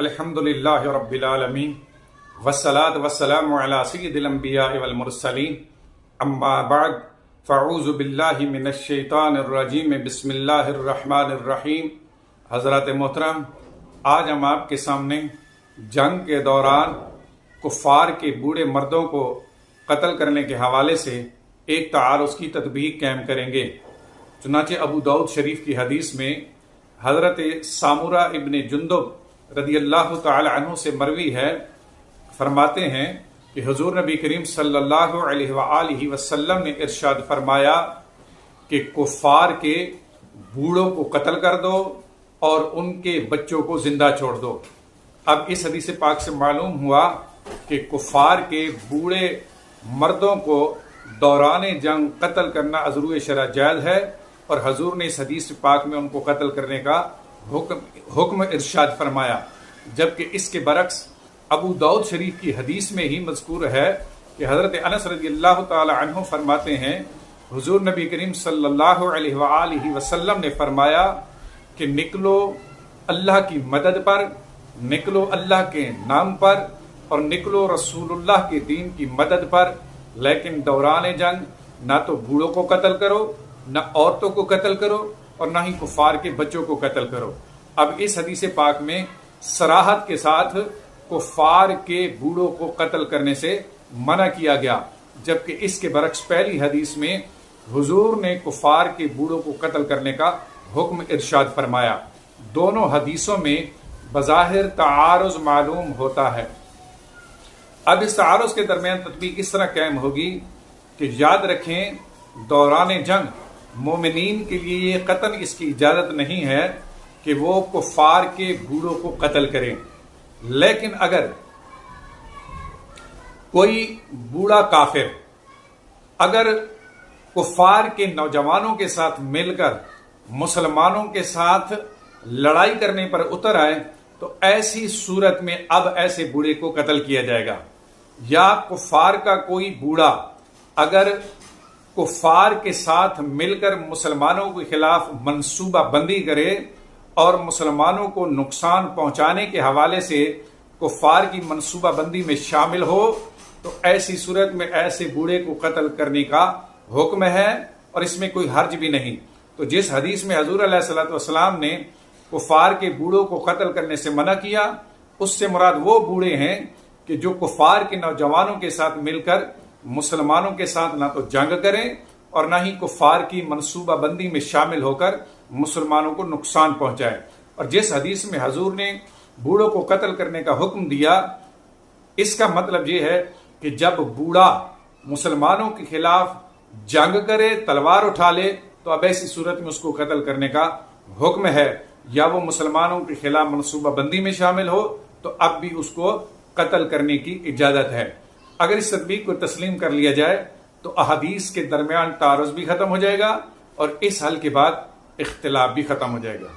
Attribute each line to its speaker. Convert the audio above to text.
Speaker 1: الحمدللہ رب العالمین والصلاة والسلام علی سید الانبیاء والمرسلین اما بعد فاعوذ باللہ من الشیطان الرجیم بسم اللہ الرحمن الرحیم۔ حضرات محترم، آج ہم آپ کے سامنے جنگ کے دوران کفار کے بوڑھے مردوں کو قتل کرنے کے حوالے سے ایک تعارض کی تطبیق قائم کریں گے۔ چنانچہ ابو داؤد شریف کی حدیث میں حضرت سامورہ ابن جندب رضی اللہ تعالی عنہ سے مروی ہے، فرماتے ہیں کہ حضور نبی کریم صلی اللہ علیہ وآلہ وسلم نے ارشاد فرمایا کہ کفار کے بوڑھوں کو قتل کر دو اور ان کے بچوں کو زندہ چھوڑ دو۔ اب اس حدیث پاک سے معلوم ہوا کہ کفار کے بوڑھے مردوں کو دوران جنگ قتل از روئے شرع جائز ہے، اور حضور نے اس حدیث پاک میں ان کو قتل کرنے کا حکم ارشاد فرمایا، جبکہ اس کے برعکس ابو داؤد شریف کی حدیث میں ہی مذکور ہے کہ حضرت انس رضی اللہ تعالی عنہ فرماتے ہیں حضور نبی کریم صلی اللہ علیہ وآلہ وسلم نے فرمایا کہ نکلو اللہ کی مدد پر، نکلو اللہ کے نام پر، اور نکلو رسول اللہ کے دین کی مدد پر، لیکن دوران جنگ نہ تو بوڑھوں کو قتل کرو، نہ عورتوں کو قتل کرو، اور نہ ہی کفار کے بچوں کو قتل کرو۔ اب اس حدیث پاک میں صراحت کے ساتھ کفار کے بوڑھوں کو قتل کرنے سے منع کیا گیا، جبکہ اس کے برعکس پہلی حدیث میں حضور نے کفار کے بوڑھوں کو قتل کرنے کا حکم ارشاد فرمایا۔ دونوں حدیثوں میں بظاہر تعارض معلوم ہوتا ہے۔ اب اس تعارض کے درمیان تطبیق اس طرح قائم ہوگی کہ یاد رکھیں دوران جنگ مومنین کے لیے یہ قطعاً اس کی اجازت نہیں ہے کہ وہ کفار کے بوڑھوں کو قتل کریں، لیکن اگر کوئی بوڑھا کافر اگر کفار کے نوجوانوں کے ساتھ مل کر مسلمانوں کے ساتھ لڑائی کرنے پر اتر آئے تو ایسی صورت میں اب ایسے بوڑھے کو قتل کیا جائے گا۔ یا کفار کا کوئی بوڑھا اگر کفار کے ساتھ مل کر مسلمانوں کے خلاف منصوبہ بندی کرے اور مسلمانوں کو نقصان پہنچانے کے حوالے سے کفار کی منصوبہ بندی میں شامل ہو تو ایسی صورت میں ایسے بوڑھے کو قتل کرنے کا حکم ہے، اور اس میں کوئی حرج بھی نہیں۔ تو جس حدیث میں حضور علیہ الصلوۃ والسلام نے کفار کے بوڑھوں کو قتل کرنے سے منع کیا، اس سے مراد وہ بوڑھے ہیں کہ جو کفار کے نوجوانوں کے ساتھ مل کر مسلمانوں کے ساتھ نہ تو جنگ کریں اور نہ ہی کفار کی منصوبہ بندی میں شامل ہو کر مسلمانوں کو نقصان پہنچائے۔ اور جس حدیث میں حضور نے بوڑھوں کو قتل کرنے کا حکم دیا، اس کا مطلب یہ ہے کہ جب بوڑھا مسلمانوں کے خلاف جنگ کرے، تلوار اٹھا لے، تو اب ایسی صورت میں اس کو قتل کرنے کا حکم ہے، یا وہ مسلمانوں کے خلاف منصوبہ بندی میں شامل ہو تو اب بھی اس کو قتل کرنے کی اجازت ہے۔ اگر اس تطبیق کو تسلیم کر لیا جائے تو احادیث کے درمیان تعارض بھی ختم ہو جائے گا، اور اس حل کے بعد اختلاف بھی ختم ہو جائے گا۔